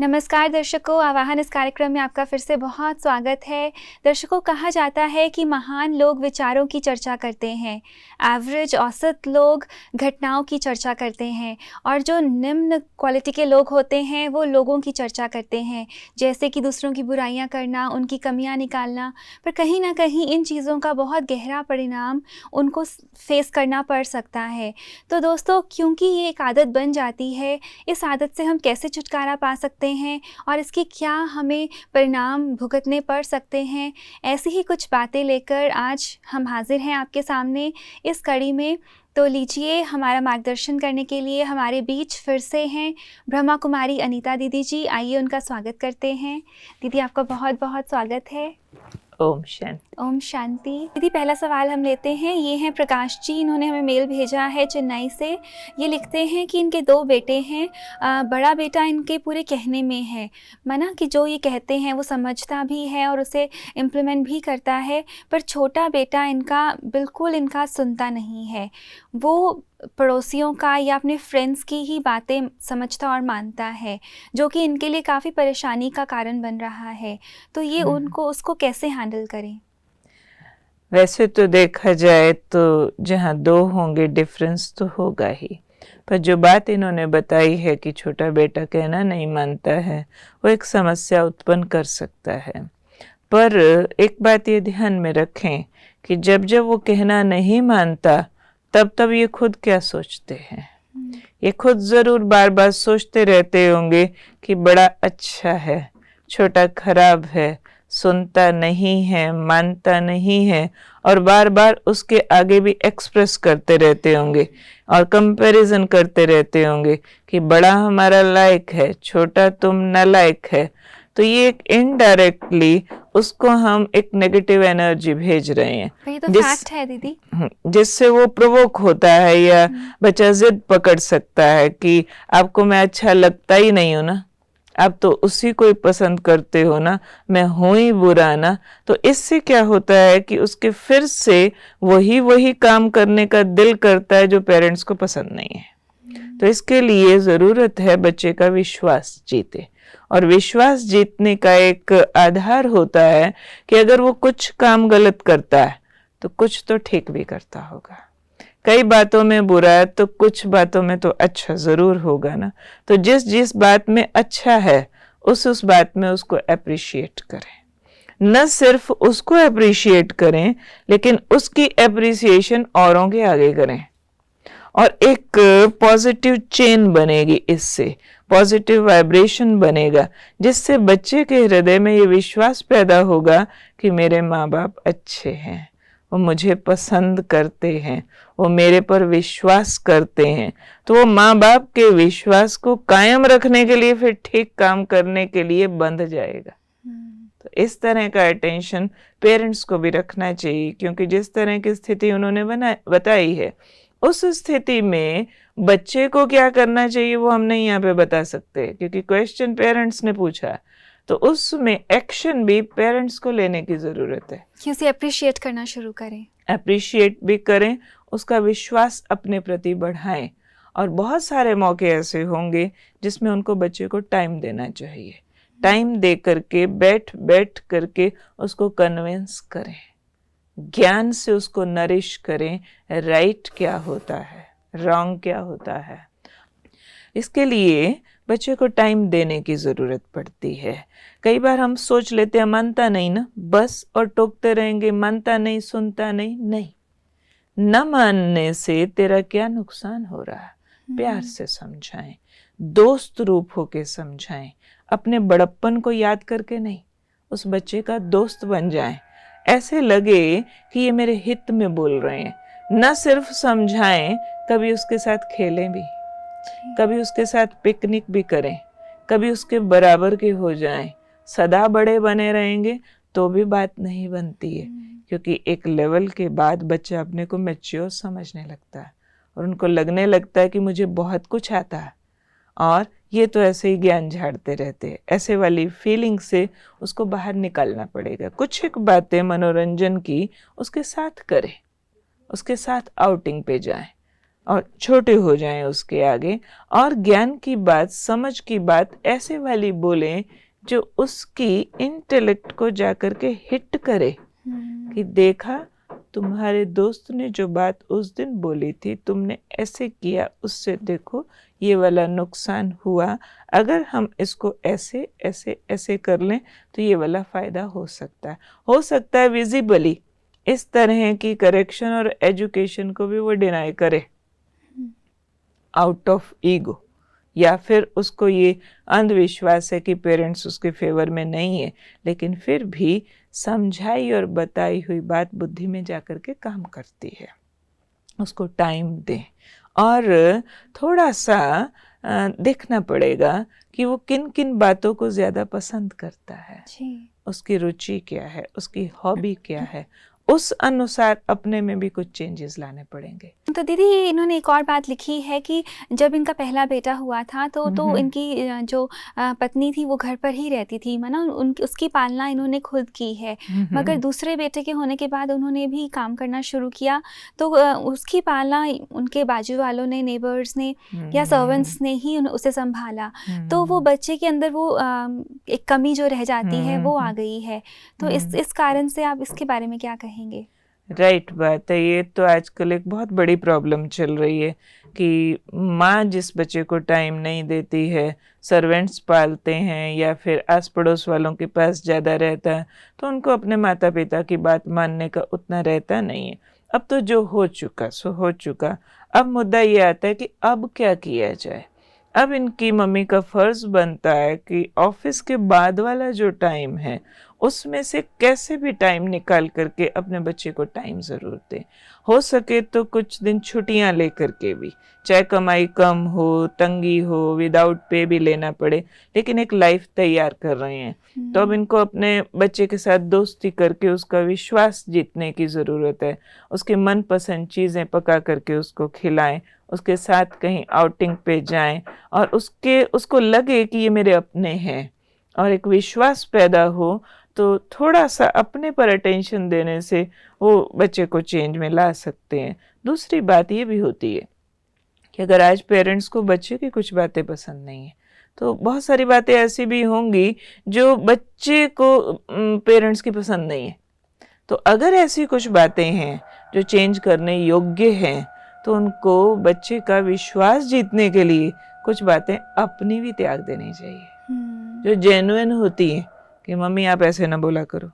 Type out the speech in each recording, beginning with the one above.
नमस्कार दर्शकों, आवाहन इस कार्यक्रम में आपका फिर से बहुत स्वागत है। दर्शकों, कहा जाता है कि महान लोग विचारों की चर्चा करते हैं, एवरेज औसत लोग घटनाओं की चर्चा करते हैं और जो निम्न क्वालिटी के लोग होते हैं वो लोगों की चर्चा करते हैं, जैसे कि दूसरों की बुराइयां करना, उनकी कमियां निकालना। पर कहीं ना कहीं इन चीज़ों का बहुत गहरा परिणाम उनको फेस करना पड़ सकता है। तो दोस्तों, क्योंकि ये एक आदत बन जाती है, इस आदत से हम कैसे छुटकारा पा सकते हैं और इसके क्या हमें परिणाम भुगतने पड़ सकते हैं, ऐसी ही कुछ बातें लेकर आज हम हाजिर हैं आपके सामने इस कड़ी में। तो लीजिए, हमारा मार्गदर्शन करने के लिए हमारे बीच फिर से हैं ब्रह्मा कुमारी अनीता दीदी जी। आइए उनका स्वागत करते हैं। दीदी, आपका बहुत बहुत स्वागत है। ओम शांति। ओम शांति। दीदी, पहला सवाल हम लेते हैं। ये हैं प्रकाश जी, इन्होंने हमें मेल भेजा है चेन्नई से। ये लिखते हैं कि इनके 2 बेटे हैं। बड़ा बेटा इनके पूरे कहने में है, माना कि जो ये कहते हैं वो समझता भी है और उसे इम्प्लीमेंट भी करता है, पर छोटा बेटा इनका बिल्कुल इनका सुनता नहीं है। वो पड़ोसियों का या अपने फ्रेंड्स की ही बातें समझता और मानता है, जो कि इनके लिए काफ़ी परेशानी का कारण बन रहा है। तो ये उसको कैसे हैंडल करें? वैसे तो देखा जाए तो जहाँ 2 होंगे डिफरेंस तो होगा ही, पर जो बात इन्होंने बताई है कि छोटा बेटा कहना नहीं मानता है, वो एक समस्या उत्पन्न कर सकता है। पर एक बात ये ध्यान में रखें कि जब जब वो कहना नहीं मानता तब तब ये खुद क्या सोचते हैं। ये खुद ज़रूर बार बार सोचते रहते होंगे कि बड़ा अच्छा है, छोटा खराब है, सुनता नहीं है, मानता नहीं है, और बार बार उसके आगे भी एक्सप्रेस करते रहते होंगे और कंपैरिजन करते रहते होंगे कि बड़ा हमारा लायक है, छोटा तुम नालायक है। तो ये एक इनडायरेक्टली उसको हम एक नेगेटिव एनर्जी भेज रहे हैं, ये तो फैक्ट है दीदी। जिससे वो प्रोवोक होता है या बच्चा जिद पकड़ सकता है कि आपको मैं अच्छा लगता ही नहीं हूं ना, आप तो उसी को ही पसंद करते हो ना, मैं हूं ही बुरा ना। तो इससे क्या होता है कि उसके फिर से वही काम करने का दिल करता है जो पेरेंट्स को पसंद नहीं है। तो इसके लिए ज़रूरत है बच्चे का विश्वास जीते, और विश्वास जीतने का एक आधार होता है कि अगर वो कुछ काम गलत करता है तो कुछ तो ठीक भी करता होगा। कई बातों में बुरा है तो कुछ बातों में तो अच्छा जरूर होगा ना। तो जिस बात में अच्छा है उस बात में उसको अप्रिशिएट करें। न सिर्फ उसको अप्रिशिएट करें लेकिन उसकी अप्रिसिएशन औरों के आगे करें, और एक पॉजिटिव चेन बनेगी, इससे पॉजिटिव वाइब्रेशन बनेगा, जिससे बच्चे के हृदय में ये विश्वास पैदा होगा कि मेरे माँ बाप अच्छे हैं, वो मुझे पसंद करते हैं, वो मेरे पर विश्वास करते हैं। तो वो माँ बाप के विश्वास को कायम रखने के लिए फिर ठीक काम करने के लिए बंध जाएगा। तो इस तरह का अटेंशन पेरेंट्स को भी रखना चाहिए, क्योंकि जिस तरह की स्थिति उन्होंने बताई है उस स्थिति में बच्चे को क्या करना चाहिए वो हम नहीं यहाँ पे बता सकते, क्योंकि क्वेश्चन पेरेंट्स ने पूछा, तो उसमें एक्शन भी पेरेंट्स को लेने की जरूरत है कि उसे अप्रिशिएट करना शुरू करें, अप्रिशिएट भी करें, उसका विश्वास अपने प्रति बढ़ाएं। और बहुत सारे मौके ऐसे होंगे जिसमें उनको बच्चे को टाइम देना चाहिए। टाइम दे करके बैठ करके उसको कन्विंस करें, ज्ञान से उसको नरिश करें, राइट क्या होता है, रॉन्ग क्या होता है। इसके लिए बच्चे को टाइम देने की ज़रूरत पड़ती है। कई बार हम सोच लेते हैं मानता नहीं ना, बस और टोकते रहेंगे, मानता नहीं, सुनता नहीं। नहीं, न मानने से तेरा क्या नुकसान हो रहा है, प्यार से समझाएं, दोस्त रूप होके समझाएं, अपने बड़प्पन को याद करके नहीं, उस बच्चे का दोस्त बन जाएं, ऐसे लगे कि ये मेरे हित में बोल रहे हैं। न सिर्फ समझाएं, कभी उसके साथ खेलें भी, कभी उसके साथ पिकनिक भी करें, कभी उसके बराबर के हो जाएं। सदा बड़े बने रहेंगे तो भी बात नहीं बनती है, क्योंकि एक लेवल के बाद बच्चा अपने को मैच्योर समझने लगता है और उनको लगने लगता है कि मुझे बहुत कुछ आता है और ये तो ऐसे ही ज्ञान झाड़ते रहते हैं। ऐसे वाली फीलिंग से उसको बाहर निकालना पड़ेगा। कुछ एक बातें मनोरंजन की उसके साथ करें, उसके साथ आउटिंग पे जाएं, और छोटे हो जाएं उसके आगे, और ज्ञान की बात, समझ की बात ऐसे वाली बोलें जो उसकी इंटेलेक्ट को जाकर के हिट करे कि देखा, तुम्हारे दोस्त ने जो बात उस दिन बोली थी, तुमने ऐसे किया, उससे देखो ये वाला नुकसान हुआ, अगर हम इसको ऐसे ऐसे ऐसे कर लें तो ये वाला फ़ायदा हो सकता है विजिबली इस तरह की करेक्शन और एजुकेशन को भी वो डिनाई करे आउट ऑफ ईगो, या फिर उसको ये अंधविश्वास है कि पेरेंट्स उसके फेवर में नहीं है, लेकिन फिर भी समझाई और बताई हुई बात बुद्धि में जाकर के काम करती है। उसको टाइम दें और थोड़ा सा देखना पड़ेगा कि वो किन किन बातों को ज़्यादा पसंद करता है, उसकी रुचि क्या है, उसकी हॉबी क्या है, उस अनुसार अपने में भी कुछ चेंजेस लाने पड़ेंगे। तो दीदी इन्होंने एक और बात लिखी है कि जब इनका पहला बेटा हुआ था तो इनकी जो पत्नी थी वो घर पर ही रहती थी, माना उसकी पालना इन्होंने खुद की है, मगर दूसरे बेटे के होने के बाद उन्होंने भी काम करना शुरू किया तो उसकी पालना उनके बाजू वालों ने, नेबर्स ने या सर्वेंट्स ने ही उसे संभाला, तो वो बच्चे के अंदर वो एक कमी जो रह जाती है वो आ गई है। तो इस कारण से आप इसके बारे में क्या कहेंगे? राइट बात है, ये तो आजकल एक बहुत बड़ी प्रॉब्लम चल रही है कि माँ जिस बच्चे को टाइम नहीं देती है, सर्वेंट्स पालते हैं या फिर आस पड़ोस वालों के पास ज़्यादा रहता है, तो उनको अपने माता पिता की बात मानने का उतना रहता नहीं है। अब तो जो हो चुका सो हो चुका, अब मुद्दा ये आता है कि अब क्या किया जाए। अब इनकी मम्मी का फ़र्ज़ बनता है कि ऑफिस के बाद वाला जो टाइम है उसमें से कैसे भी टाइम निकाल करके अपने बच्चे को टाइम ज़रूर दें। हो सके तो कुछ दिन छुट्टियां लेकर के भी, चाहे कमाई कम हो, तंगी हो, विदाउट पे भी लेना पड़े, लेकिन एक लाइफ तैयार कर रहे हैं तो अब इनको अपने बच्चे के साथ दोस्ती करके उसका विश्वास जीतने की ज़रूरत है। उसके मनपसंद चीज़ें पका करके उसको खिलाएं, उसके साथ कहीं आउटिंग पे जाएं और उसको लगे कि ये मेरे अपने हैं, और एक विश्वास पैदा हो। तो थोड़ा सा अपने पर अटेंशन देने से वो बच्चे को चेंज में ला सकते हैं। दूसरी बात ये भी होती है कि अगर आज पेरेंट्स को बच्चे की कुछ बातें पसंद नहीं है तो बहुत सारी बातें ऐसी भी होंगी जो बच्चे को पेरेंट्स की पसंद नहीं है। तो अगर ऐसी कुछ बातें हैं जो चेंज करने योग्य हैं तो उनको बच्चे का विश्वास जीतने के लिए कुछ बातें अपनी भी त्याग देनी चाहिए जो जेन्युइन होती हैं कि मम्मी आप ऐसे ना बोला करो,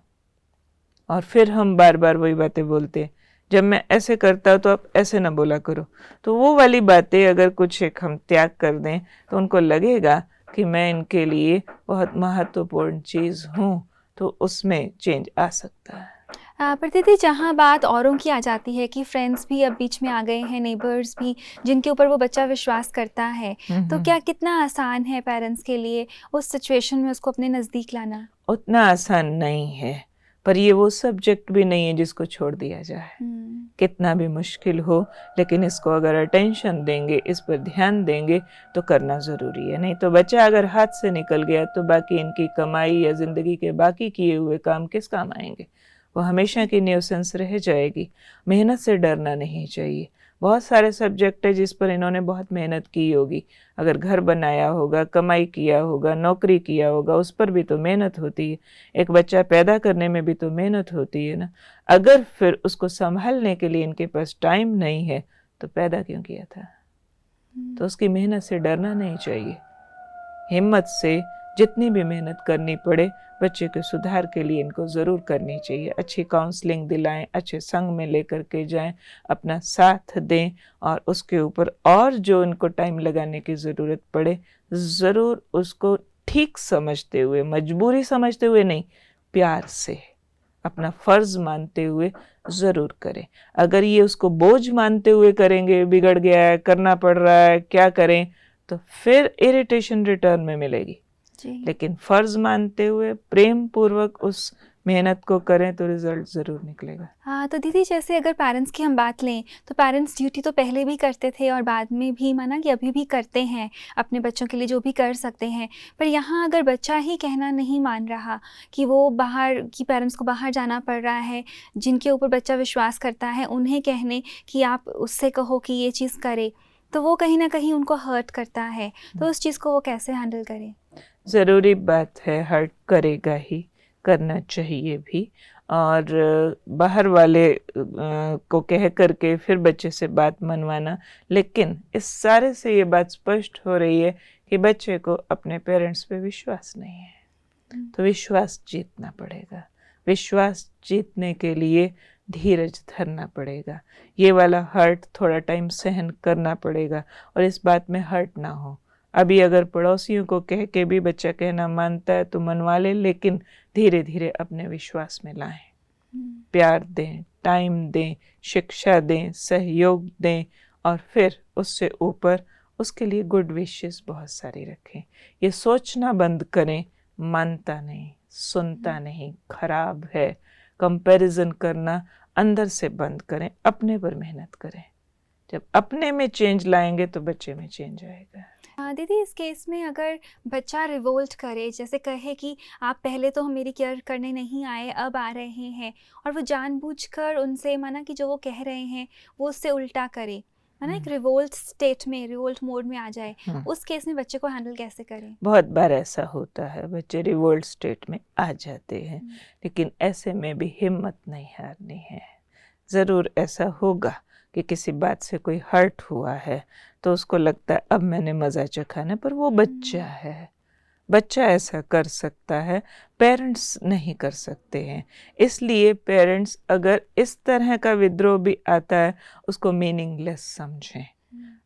और फिर हम बार बार वही बातें बोलते हैं, जब मैं ऐसे करता हूँ तो आप ऐसे ना बोला करो। तो वो वाली बातें अगर कुछ एक हम त्याग कर दें तो उनको लगेगा कि मैं इनके लिए बहुत महत्वपूर्ण चीज़ हूँ, तो उसमें चेंज आ सकता है। पर दीदी जहाँ बात औरों की आ जाती है कि फ्रेंड्स भी अब बीच में आ गए हैं, नेबर्स भी जिनके ऊपर वो बच्चा विश्वास करता है, तो क्या कितना आसान है पेरेंट्स के लिए उस सिचुएशन में उसको अपने नज़दीक लाना? उतना आसान नहीं है, पर ये वो सब्जेक्ट भी नहीं है जिसको छोड़ दिया जाए। कितना भी मुश्किल हो, लेकिन इसको अगर अटेंशन देंगे, इस पर ध्यान देंगे तो करना ज़रूरी है। नहीं तो बच्चा अगर हाथ से निकल गया तो बाकी इनकी कमाई या ज़िंदगी के बाकी किए हुए काम किस काम आएंगे? वो हमेशा की न्यूसेंस रह जाएगी। मेहनत से डरना नहीं चाहिए। बहुत सारे सब्जेक्ट है जिस पर इन्होंने बहुत मेहनत की होगी, अगर घर बनाया होगा, कमाई किया होगा, नौकरी किया होगा, उस पर भी तो मेहनत होती है। एक बच्चा पैदा करने में भी तो मेहनत होती है ना। अगर फिर उसको संभालने के लिए इनके पास टाइम नहीं है तो पैदा क्यों किया था? तो उसकी मेहनत से डरना नहीं चाहिए। हिम्मत से जितनी भी मेहनत करनी पड़े बच्चे के सुधार के लिए इनको ज़रूर करनी चाहिए। अच्छी काउंसलिंग दिलाएं, अच्छे संग में लेकर के जाएं, अपना साथ दें, और उसके ऊपर और जो इनको टाइम लगाने की ज़रूरत पड़े ज़रूर उसको ठीक समझते हुए, मजबूरी समझते हुए नहीं, प्यार से, अपना फ़र्ज़ मानते हुए ज़रूर करें। अगर ये उसको बोझ मानते हुए करेंगे, बिगड़ गया है, करना पड़ रहा है, क्या करें, तो फिर इरिटेशन रिटर्न में मिलेगी। लेकिन फ़र्ज़ मानते हुए प्रेम पूर्वक उस मेहनत को करें तो रिजल्ट ज़रूर निकलेगा। हाँ, तो दीदी जैसे अगर पेरेंट्स की हम बात लें तो पेरेंट्स ड्यूटी तो पहले भी करते थे और बाद में भी माना कि अभी भी करते हैं अपने बच्चों के लिए जो भी कर सकते हैं। पर यहाँ अगर बच्चा ही कहना नहीं मान रहा कि वो बाहर कि पेरेंट्स को बाहर जाना पड़ रहा है, जिनके ऊपर बच्चा विश्वास करता है उन्हें कहने कि आप उससे कहो कि ये चीज़ करे, तो वो कहीं ना कहीं उनको हर्ट करता है, तो उस चीज़ को वो कैसे हैंडल करें? ज़रूरी बात है, हर्ट करेगा ही, करना चाहिए भी। और बाहर वाले को कह करके फिर बच्चे से बात मनवाना, लेकिन इस सारे से ये बात स्पष्ट हो रही है कि बच्चे को अपने पेरेंट्स पे विश्वास नहीं है, तो विश्वास जीतना पड़ेगा। विश्वास जीतने के लिए धीरज धरना पड़ेगा, ये वाला हर्ट थोड़ा टाइम सहन करना पड़ेगा और इस बात में हर्ट ना हो। अभी अगर पड़ोसियों को कह के भी बच्चा कहना मानता है तो मनवा ले, लेकिन धीरे धीरे अपने विश्वास में लाएं, प्यार दें, टाइम दें, शिक्षा दें, सहयोग दें और फिर उससे ऊपर उसके लिए गुड विशेस बहुत सारी रखें। ये सोचना बंद करें, मानता नहीं, सुनता नहीं, खराब है, कंपैरिजन करना अंदर से बंद करें, अपने पर मेहनत करें। जब अपने में चेंज लाएंगे तो बच्चे में चेंज आएगा। दीदी इस केस में अगर बच्चा रिवोल्ट करे, जैसे कहे कि आप पहले तो मेरी केयर करने नहीं आए, अब आ रहे हैं, और वो जानबूझकर उनसे माना कि जो वो कह रहे हैं वो उससे उल्टा करे, माना एक रिवोल्ट स्टेट में, रिवोल्ट मोड में आ जाए, उस केस में बच्चे को हैंडल कैसे करें? बहुत बार ऐसा होता है, बच्चे रिवोल्ट स्टेट में आ जाते हैं, लेकिन ऐसे में भी हिम्मत नहीं हारनी है। ज़रूर ऐसा होगा कि किसी बात से कोई हर्ट हुआ है तो उसको लगता है अब मैंने मज़ा चखाना, पर वो बच्चा है, बच्चा ऐसा कर सकता है, पेरेंट्स नहीं कर सकते हैं। इसलिए पेरेंट्स अगर इस तरह का विद्रोह भी आता है उसको मीनिंगलेस समझें।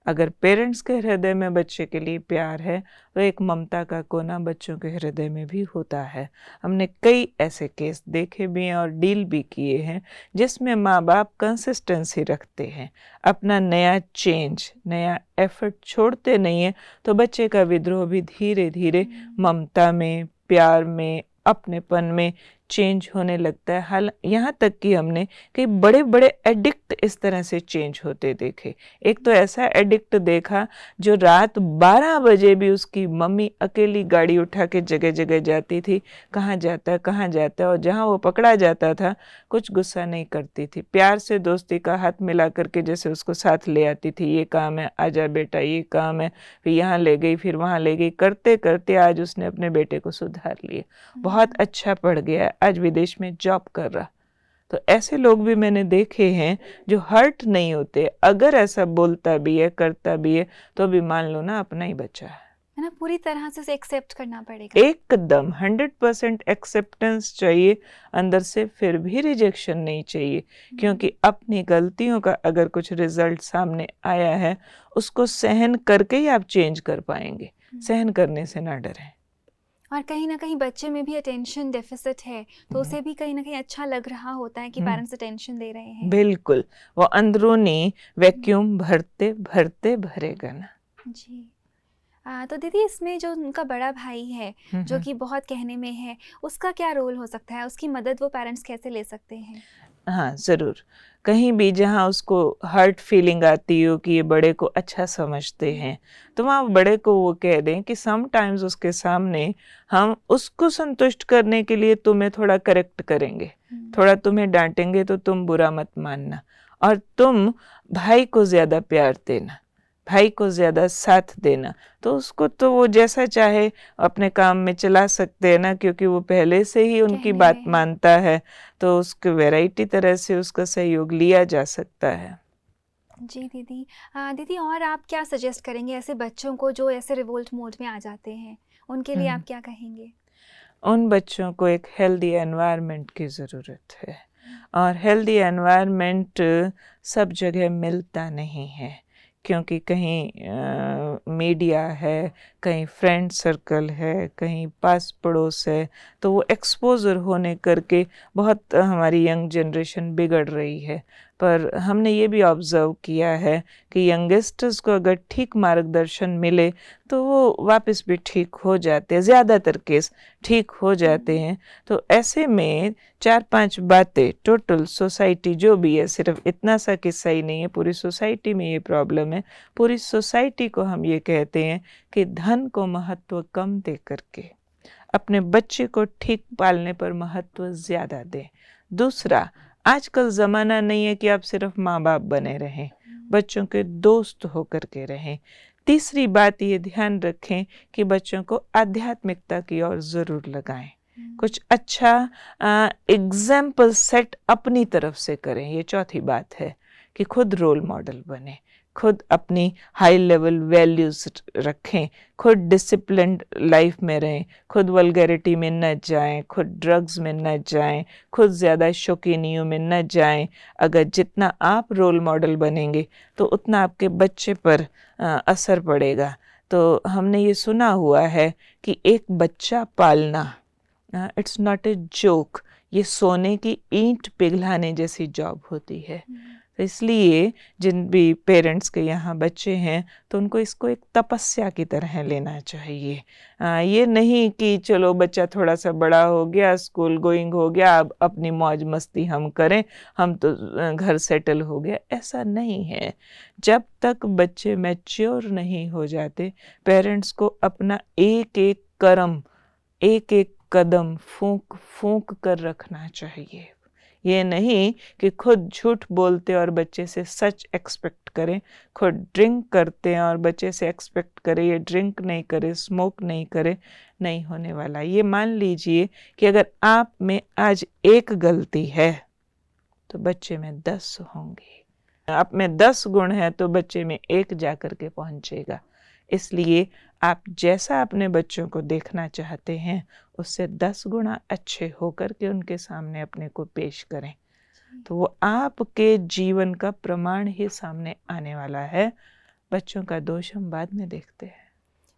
अगर पेरेंट्स के हृदय में बच्चे के लिए प्यार है तो एक ममता का कोना बच्चों के हृदय में भी होता है। हमने कई ऐसे केस देखे भी हैं और डील भी किए हैं जिसमें माँ बाप कंसिस्टेंसी रखते हैं, अपना नया चेंज, नया एफर्ट छोड़ते नहीं है, तो बच्चे का विद्रोह भी धीरे धीरे ममता में, प्यार में, अपनेपन में चेंज होने लगता है। हाल यहाँ तक कि हमने कई बड़े बड़े एडिक्ट इस तरह से चेंज होते देखे। एक तो ऐसा एडिक्ट देखा जो रात 12 बजे भी उसकी मम्मी अकेली गाड़ी उठा के जगह जगह जाती थी, कहाँ जाता है कहाँ जाता है, और जहाँ वो पकड़ा जाता था कुछ गुस्सा नहीं करती थी, प्यार से दोस्ती का हाथ मिला करके जैसे उसको साथ ले आती थी, ये काम है आजा बेटा, ये काम है, फिर यहाँ ले गई फिर वहाँ ले गई, करते करते आज उसने अपने बेटे को सुधार लिया, बहुत अच्छा पढ़ गया, आज विदेश में जॉब कर रहा। तो ऐसे लोग भी मैंने देखे हैं जो हर्ट नहीं होते, अगर ऐसा बोलता भी है करता भी है तो भी मान लो ना अपना ही बच्चा है ना, पूरी तरह से उसे एक्सेप्ट करना पड़ेगा, एकदम 100% एक्सेप्टेंस चाहिए अंदर से, फिर भी रिजेक्शन नहीं चाहिए, क्योंकि अपनी गलतियों का अगर कुछ रिजल्ट सामने आया है उसको सहन करके ही आप चेंज कर पाएंगे, सहन करने से ना डरें। और कहीं ना कहीं बच्चे में भी अटेंशन डेफिसिट है तो उसे भी कहीं ना कहीं अच्छा लग रहा होता है कि पेरेंट्स अटेंशन दे रहे हैं। बिल्कुल, वो अंदरूनी वैक्यूम भरते भरते भरेगा ना। जी। तो दीदी इसमें जो उनका बड़ा भाई है जो कि बहुत कहने में है, उसका क्या रोल हो सकता है, उसकी मदद वो पेरेंट्स कैसे ले सकते हैं? हाँ ज़रूर, कहीं भी जहाँ उसको हर्ट फीलिंग आती हो कि ये बड़े को अच्छा समझते हैं तो वहाँ बड़े को वो कह दें कि समटाइम्स उसके सामने हम उसको संतुष्ट करने के लिए तुम्हें थोड़ा करेक्ट करेंगे, थोड़ा तुम्हें डांटेंगे तो तुम बुरा मत मानना, और तुम भाई को ज़्यादा प्यार देना, भाई को ज़्यादा साथ देना, तो उसको तो वो जैसा चाहे अपने काम में चला सकते हैं ना, क्योंकि वो पहले से ही उनकी बात मानता है, तो उसको वैरायटी तरह से उसका सहयोग लिया जा सकता है। जी दीदी। दीदी और आप क्या सजेस्ट करेंगे ऐसे बच्चों को जो ऐसे रिवोल्ट मोड में आ जाते हैं, उनके लिए आप क्या कहेंगे? उन बच्चों को एक हेल्दी एनवायरनमेंट की ज़रूरत है, और हेल्दी एनवायरनमेंट सब जगह मिलता नहीं है, क्योंकि कहीं मीडिया है, कहीं फ्रेंड सर्कल है, कहीं पास पड़ोस है, तो वो एक्सपोजर होने करके बहुत हमारी यंग जनरेशन बिगड़ रही है। पर हमने ये भी ऑब्जर्व किया है कि यंगस्टर्स को अगर ठीक मार्गदर्शन मिले तो वो वापस भी ठीक हो जाते हैं, ज़्यादातर केस ठीक हो जाते हैं। तो ऐसे में 4-5 बातें टोटल सोसाइटी जो भी है, सिर्फ इतना सा किस्सा ही नहीं है, पूरी सोसाइटी में ये प्रॉब्लम है। पूरी सोसाइटी को हम ये कहते हैं कि धन को महत्व कम दे करके अपने बच्चे को ठीक पालने पर महत्व ज़्यादा दें। दूसरा, आजकल ज़माना नहीं है कि आप सिर्फ माँ बाप बने रहें, बच्चों के दोस्त होकर के रहें। तीसरी बात ये ध्यान रखें कि बच्चों को आध्यात्मिकता की ओर ज़रूर लगाएं। कुछ अच्छा एग्जाम्पल सेट अपनी तरफ से करें। ये चौथी बात है कि खुद रोल मॉडल बने, खुद अपनी हाई लेवल वैल्यूज़ रखें, खुद डिसिप्लिन्ड लाइफ में रहें, खुद वल्गैरिटी में न जाएं, खुद ड्रग्स में न जाएं, खुद ज़्यादा शौकीनियों में न जाएं। अगर जितना आप रोल मॉडल बनेंगे तो उतना आपके बच्चे पर असर पड़ेगा। तो हमने ये सुना हुआ है कि एक बच्चा पालना इट्स नॉट ए जोक, ये सोने की ईंट पिघलाने जैसी जॉब होती है। तो इसलिए जिन भी पेरेंट्स के यहाँ बच्चे हैं तो उनको इसको एक तपस्या की तरह लेना चाहिए। ये नहीं कि चलो बच्चा थोड़ा सा बड़ा हो गया, स्कूल गोइंग हो गया, अब अपनी मौज मस्ती हम करें, हम तो घर सेटल हो गया, ऐसा नहीं है। जब तक बच्चे मैच्योर नहीं हो जाते, पेरेंट्स को अपना एक एक कर्म, एक एक कदम फूंक फूंक कर रखना चाहिए। ये नहीं कि खुद झूठ बोलते और बच्चे से सच एक्सपेक्ट करें, खुद ड्रिंक करते हैं और बच्चे से एक्सपेक्ट करें ये ड्रिंक नहीं करे, स्मोक नहीं करे, नहीं होने वाला। ये मान लीजिए कि अगर आप में आज एक गलती है तो बच्चे में 10 होंगी। आप में 10 गुण है तो बच्चे में एक जाकर के पहुंचेगा। इसलिए आप जैसा अपने बच्चों को देखना चाहते हैं उससे 10 गुना अच्छे होकर के उनके सामने अपने को पेश करें, तो वो आपके जीवन का प्रमाण ही सामने आने वाला है। बच्चों का दोष हम बाद में देखते हैं।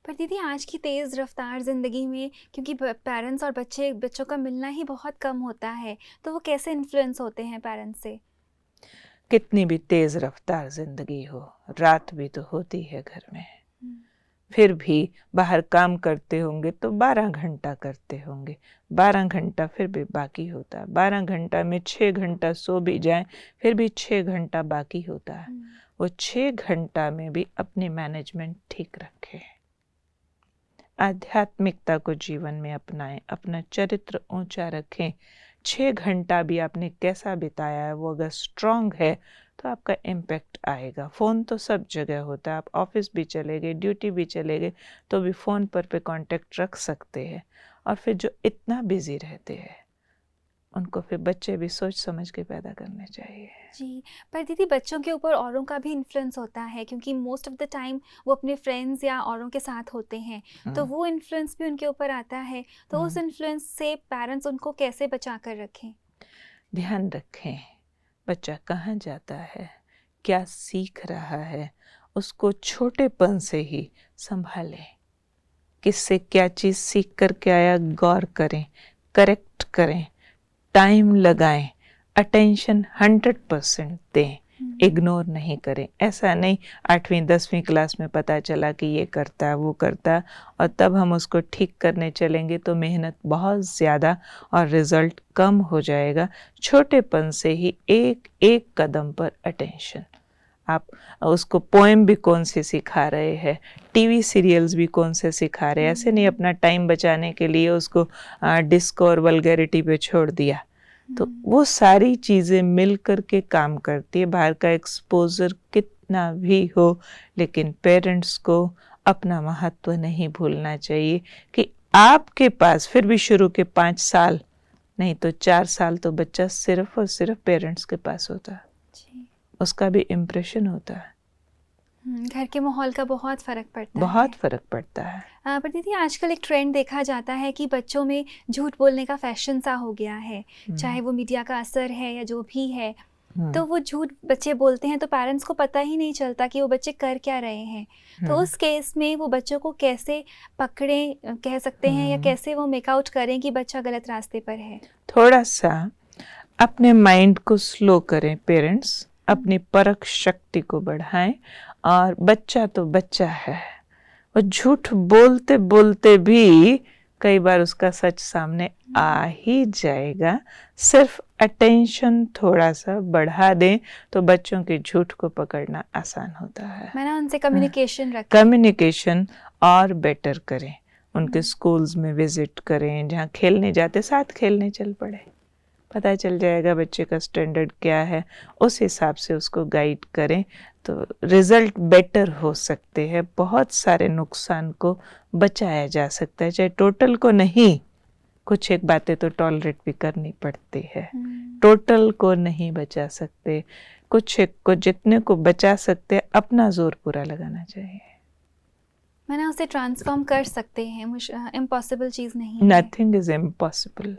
पर दीदी, आज की तेज़ रफ्तार ज़िंदगी में क्योंकि पेरेंट्स और बच्चों का मिलना ही बहुत कम होता है, तो वो कैसे इन्फ्लुएंस होते हैं पेरेंट्स से? कितनी भी तेज़ रफ्तार ज़िंदगी हो, रात भी तो होती है घर में, फिर भी बाहर काम करते होंगे तो 12 घंटा करते होंगे, 12 घंटा फिर भी बाकी होता है। 12 घंटा में 6 घंटा सो भी जाएं फिर भी 6 घंटा बाकी होता है। वो 6 घंटा में भी अपनी मैनेजमेंट ठीक रखें, आध्यात्मिकता को जीवन में अपनाएं, अपना चरित्र ऊंचा रखें। 6 घंटा भी आपने कैसा बिताया है वो अगर स्ट्रांग है तो आपका इम्पैक्ट आएगा। फ़ोन तो सब जगह होता है, आप ऑफिस भी चले गए, ड्यूटी भी चले गए तो भी फ़ोन पर पे कांटेक्ट रख सकते हैं। और फिर जो इतना बिजी रहते हैं उनको फिर बच्चे भी सोच समझ के पैदा करने चाहिए। जी, पर दीदी बच्चों के ऊपर औरों का भी इन्फ्लुएंस होता है क्योंकि मोस्ट ऑफ द टाइम वो अपने फ्रेंड्स या औरों के साथ होते हैं, तो वो इन्फ्लुएंस भी उनके ऊपर आता है। तो उस इन्फ्लुएंस से पेरेंट्स उनको कैसे बचा कर रखें? ध्यान रखें बच्चा कहाँ जाता है, क्या सीख रहा है, उसको छोटेपन से ही संभालें। किससे क्या चीज़ सीख कर के आया गौर करें, करेक्ट करें, टाइम लगाएं, अटेंशन 100% दें, इग्नोर नहीं करें। ऐसा नहीं 8वीं 10वीं क्लास में पता चला कि ये करता वो करता और तब हम उसको ठीक करने चलेंगे तो मेहनत बहुत ज़्यादा और रिज़ल्ट कम हो जाएगा। छोटेपन से ही एक एक कदम पर अटेंशन। आप उसको पोएम भी कौन से सिखा रहे हैं, टीवी सीरियल्स भी कौन से सिखा रहे हैं। ऐसे नहीं अपना टाइम बचाने के लिए उसको डिस्को और वल्गैरिटी पे छोड़ दिया। तो वो सारी चीज़ें मिल कर के काम करती है। बाहर का एक्सपोजर कितना भी हो लेकिन पेरेंट्स को अपना महत्व नहीं भूलना चाहिए कि आपके पास फिर भी शुरू के 5 साल नहीं तो 4 साल तो बच्चा सिर्फ और सिर्फ पेरेंट्स के पास होता है, उसका भी इम्प्रेशन होता है। घर के माहौल का बहुत फ़र्क पड़ता है। बहुत फ़र्क पड़ता है। पर दीदी आजकल एक ट्रेंड देखा जाता है कि बच्चों में झूठ बोलने का फैशन सा हो गया है, चाहे वो मीडिया का असर है या जो भी है। तो वो झूठ बच्चे बोलते हैं तो पेरेंट्स को पता ही नहीं चलता कि वो बच्चे कर क्या रहे हैं। तो उस केस में वो बच्चों को कैसे पकड़ें कह सकते हैं, या कैसे वो मेकआउट करें कि बच्चा गलत रास्ते पर है? थोड़ा सा अपने माइंड को स्लो करें पेरेंट्स, अपनी परख शक्ति को बढ़ाएं। और बच्चा तो बच्चा है, और झूठ बोलते बोलते भी कई बार उसका सच सामने आ ही जाएगा। सिर्फ अटेंशन थोड़ा सा बढ़ा दें तो बच्चों के झूठ को पकड़ना आसान होता है। मैंने उनसे कम्युनिकेशन रखा, कम्युनिकेशन और बेटर करें। उनके स्कूल्स में विजिट करें, जहाँ खेलने जाते साथ खेलने चल पड़े, पता चल जाएगा बच्चे का स्टैंडर्ड क्या है, उस हिसाब से उसको गाइड करें तो रिजल्ट बेटर हो सकते हैं। बहुत सारे नुकसान को बचाया जा सकता है, चाहे टोटल को नहीं, कुछ एक बातें तो टॉलरेट भी करनी पड़ती है। टोटल को नहीं बचा सकते, कुछ एक को जितने को बचा सकते अपना जोर पूरा लगाना चाहिए। मैंने उसे ट्रांसफॉर्म कर सकते हैं, इम्पॉसिबल चीज़ नहीं है। Nothing is impossible.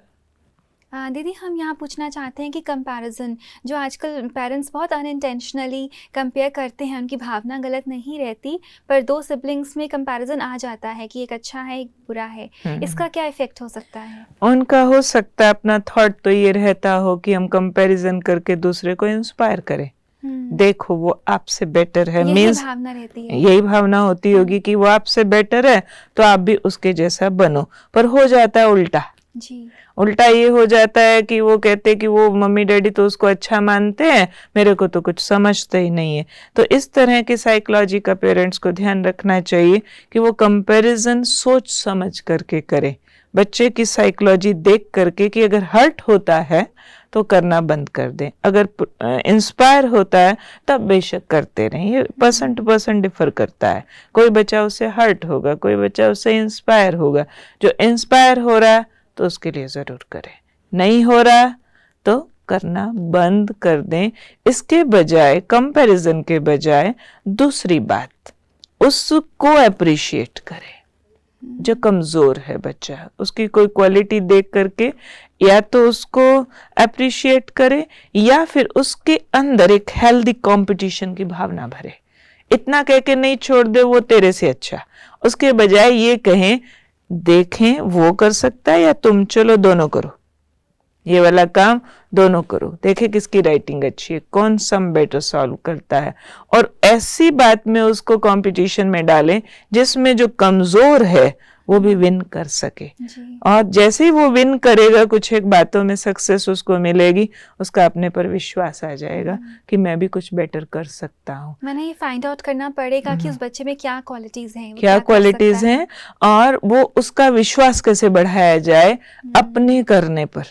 दीदी हम यहाँ पूछना चाहते हैं कि कंपैरिजन जो आजकल पेरेंट्स बहुत अनइंटेंशनली कंपेयर करते हैं, उनकी भावना गलत नहीं रहती, पर दो सिबलिंग्स में कंपैरिजन आ जाता है कि एक अच्छा है एक बुरा है, इसका क्या इफेक्ट हो सकता है? उनका हो सकता है अपना थॉट तो ये रहता हो कि हम कंपैरिजन करके दूसरे को इंस्पायर करें, देखो वो आपसे बेटर है, मीन्स भावना रहती है, यही भावना होती होगी कि वो आपसे बेटर है तो आप भी उसके जैसा बनो। पर हो जाता है उल्टा जी। उल्टा ये हो जाता है कि वो कहते हैं कि वो मम्मी डैडी तो उसको अच्छा मानते हैं, मेरे को तो कुछ समझते ही नहीं है। तो इस तरह की साइकोलॉजी का पेरेंट्स को ध्यान रखना चाहिए कि वो कंपैरिजन सोच समझ करके करें, बच्चे की साइकोलॉजी देख करके कि अगर हर्ट होता है तो करना बंद कर दें, अगर इंस्पायर होता है तब बेशक करते रहें। ये पर्सन टू पर्सन डिफर करता है, कोई बच्चा उससे हर्ट होगा, कोई बच्चा उससे इंस्पायर होगा। जो इंस्पायर हो रहा है तो उसके लिए ज़रूर करें, नहीं हो रहा तो करना बंद कर दें। इसके बजाय, कंपैरिजन के बजाय दूसरी बात, उसको अप्रिशिएट करें। जो कमज़ोर है बच्चा, उसकी कोई क्वालिटी देख करके या तो उसको अप्रिशिएट करे या फिर उसके अंदर एक हेल्दी कंपटीशन की भावना भरे। इतना कह के नहीं छोड़ दे वो तेरे से अच्छा, उसके बजाय ये कहें देखें वो कर सकता है या तुम, चलो दोनों करो, ये वाला काम दोनों करो, देखें किसकी राइटिंग अच्छी है, कौन सम बेटर सॉल्व करता है। और ऐसी बात में उसको कंपटीशन में डालें जिसमें जो कमजोर है वो भी विन कर सके। और जैसे ही वो विन करेगा, कुछ एक बातों में सक्सेस उसको मिलेगी, उसका अपने पर विश्वास आ जाएगा कि मैं भी कुछ बेटर कर सकता हूँ। मैंने ये फाइंड आउट करना पड़ेगा कि उस बच्चे में क्या क्वालिटीज हैं, क्या क्वालिटीज हैं, और वो उसका विश्वास कैसे बढ़ाया जाए अपने करने पर,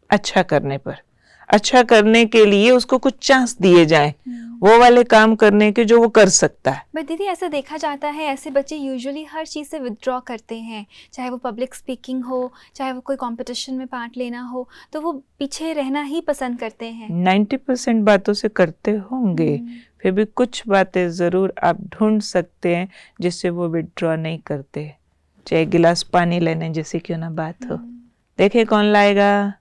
अच्छा करने पर। अच्छा करने के लिए उसको कुछ चांस दिए जाएं, वो वाले काम करने के जो वो कर सकता है। बट दीदी ऐसा देखा जाता है ऐसे बच्चे यूजुअली हर चीज़ से विथड्रॉ करते हैं, चाहे वो पब्लिक स्पीकिंग हो, चाहे वो कोई कंपटीशन में पार्ट लेना हो, तो वो पीछे रहना ही पसंद करते हैं। 90% बातों से करते होंगे, फिर भी कुछ बातें ज़रूर आप ढूंढ सकते हैं जिससे वो विथड्रॉ नहीं करते। चाहे गिलास पानी लेने जैसे क्यों ना बात हो, देखे कौन लाएगा,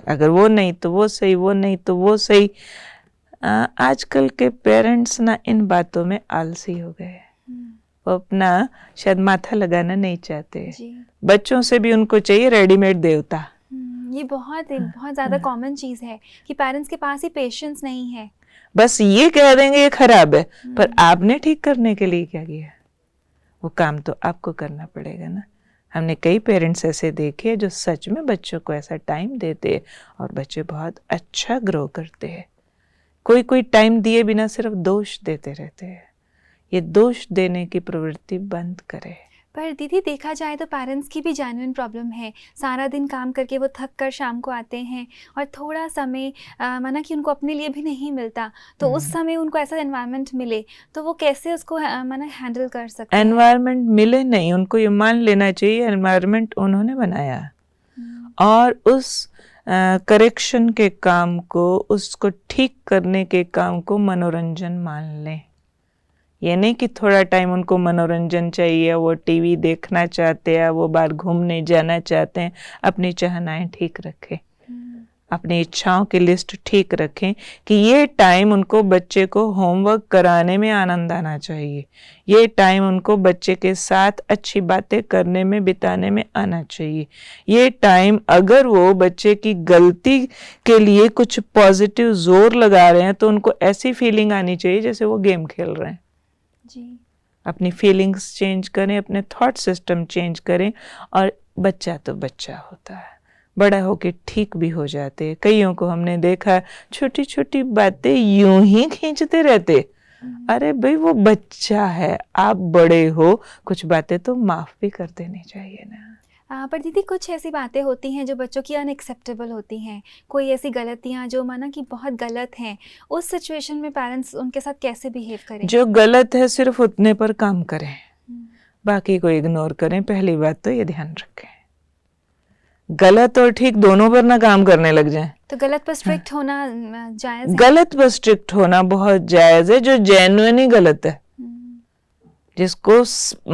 अगर वो नहीं तो वो सही, वो नहीं तो वो सही। आजकल के पेरेंट्स ना इन बातों में आलसी हो गए, वो अपना शायद माथा लगाना नहीं चाहते। बच्चों से भी उनको चाहिए रेडीमेड देवता। ये बहुत ज़्यादा कॉमन चीज़ है कि पेरेंट्स के पास ही पेशेंस नहीं है, बस ये कह देंगे ये खराब है, पर आपने ठीक करने के लिए क्या किया, वो काम तो आपको करना पड़ेगा ना। हमने कई पेरेंट्स ऐसे देखे जो सच में बच्चों को ऐसा टाइम देते और बच्चे बहुत अच्छा ग्रो करते हैं। कोई टाइम दिए बिना सिर्फ दोष देते रहते हैं। ये दोष देने की प्रवृत्ति बंद करें। पर दीदी देखा जाए तो पेरेंट्स की भी जेन्युइन प्रॉब्लम है, सारा दिन काम करके वो थक कर शाम को आते हैं और थोड़ा समय माना कि उनको अपने लिए भी नहीं मिलता, तो उस समय उनको ऐसा एनवायरनमेंट मिले तो वो कैसे उसको माना हैंडल कर सकते हैं? एनवायरनमेंट मिले नहीं, उनको ये मान लेना चाहिए एनवायरनमेंट उन्होंने बनाया, और उस करेक्शन के काम को, उसको ठीक करने के काम को मनोरंजन मान लें। ये नहीं कि थोड़ा टाइम उनको मनोरंजन चाहिए, वो टीवी देखना चाहते हैं, वो बाहर घूमने जाना चाहते हैं, अपनी चाहनाएं ठीक रखें। अपनी इच्छाओं की लिस्ट ठीक रखें कि ये टाइम उनको बच्चे को होमवर्क कराने में आनंद आना चाहिए, ये टाइम उनको बच्चे के साथ अच्छी बातें करने में बिताने में आना चाहिए, ये टाइम अगर वो बच्चे की गलती के लिए कुछ पॉजिटिव जोर लगा रहे हैं तो उनको ऐसी फीलिंग आनी चाहिए जैसे वो गेम खेल रहे हैं जी। अपनी फीलिंग्स चेंज करें, अपने थॉट सिस्टम चेंज करें। और बच्चा तो बच्चा होता है, बड़ा होके ठीक भी हो जाते हैं। कईयों को हमने देखा छोटी छोटी बातें यूं ही खींचते रहते। अरे भाई वो बच्चा है, आप बड़े हो, कुछ बातें तो माफ भी कर देनी चाहिए ना। पर दीदी कुछ ऐसी बातें होती हैं जो बच्चों की अनएक्सेप्टेबल होती हैं, कोई ऐसी गलतियां जो माना कि बहुत गलत हैं, उस सिचुएशन में पेरेंट्स उनके साथ कैसे बिहेव करें? जो गलत है सिर्फ उतने पर काम करें, बाकी को इग्नोर करें। पहली बात तो ये ध्यान रखें, गलत और ठीक दोनों पर ना काम करने लग जाएं। तो गलत पर स्ट्रिक्ट होना जायज़ है? गलत पर स्ट्रिक्ट होना बहुत जायज़ है। जो जेन्युइनली गलत है, जिसको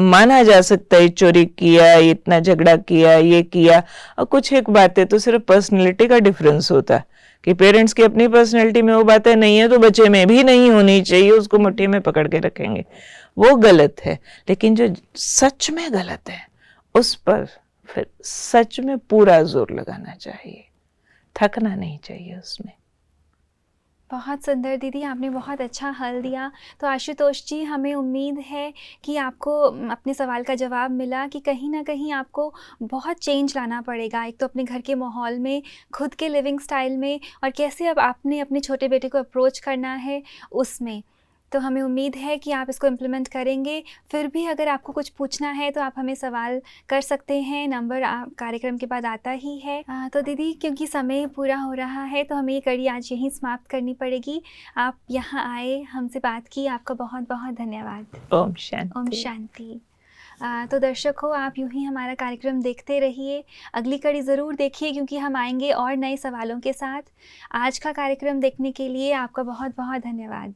माना जा सकता है चोरी किया, इतना झगड़ा किया, ये किया, और कुछ एक बातें तो सिर्फ पर्सनैलिटी का डिफरेंस होता है कि पेरेंट्स की अपनी पर्सनैलिटी में वो बातें नहीं है तो बच्चे में भी नहीं होनी चाहिए, उसको मुट्ठी में पकड़ के रखेंगे, वो गलत है। लेकिन जो सच में गलत है उस पर फिर सच में पूरा जोर लगाना चाहिए, थकना नहीं चाहिए उसमें। बहुत सुंदर दीदी, आपने बहुत अच्छा हल दिया। तो आशुतोष जी, हमें उम्मीद है कि आपको अपने सवाल का जवाब मिला कि कहीं ना कहीं आपको बहुत चेंज लाना पड़ेगा, एक तो अपने घर के माहौल में, खुद के लिविंग स्टाइल में, और कैसे अब आपने अपने छोटे बेटे को अप्रोच करना है उसमें। तो हमें उम्मीद है कि आप इसको इम्प्लीमेंट करेंगे। फिर भी अगर आपको कुछ पूछना है तो आप हमें सवाल कर सकते हैं, नंबर कार्यक्रम के बाद आता ही है। तो दीदी, क्योंकि समय पूरा हो रहा है तो हमें ये कड़ी आज यहीं समाप्त करनी पड़ेगी। आप यहाँ आए, हमसे बात की, आपका बहुत बहुत धन्यवाद। ओम शांति। ओम शांति। तो दर्शकों, आप यूं ही हमारा कार्यक्रम देखते रहिए, अगली कड़ी ज़रूर देखिए क्योंकि हम आएंगे और नए सवालों के साथ। आज का कार्यक्रम देखने के लिए आपका बहुत बहुत धन्यवाद।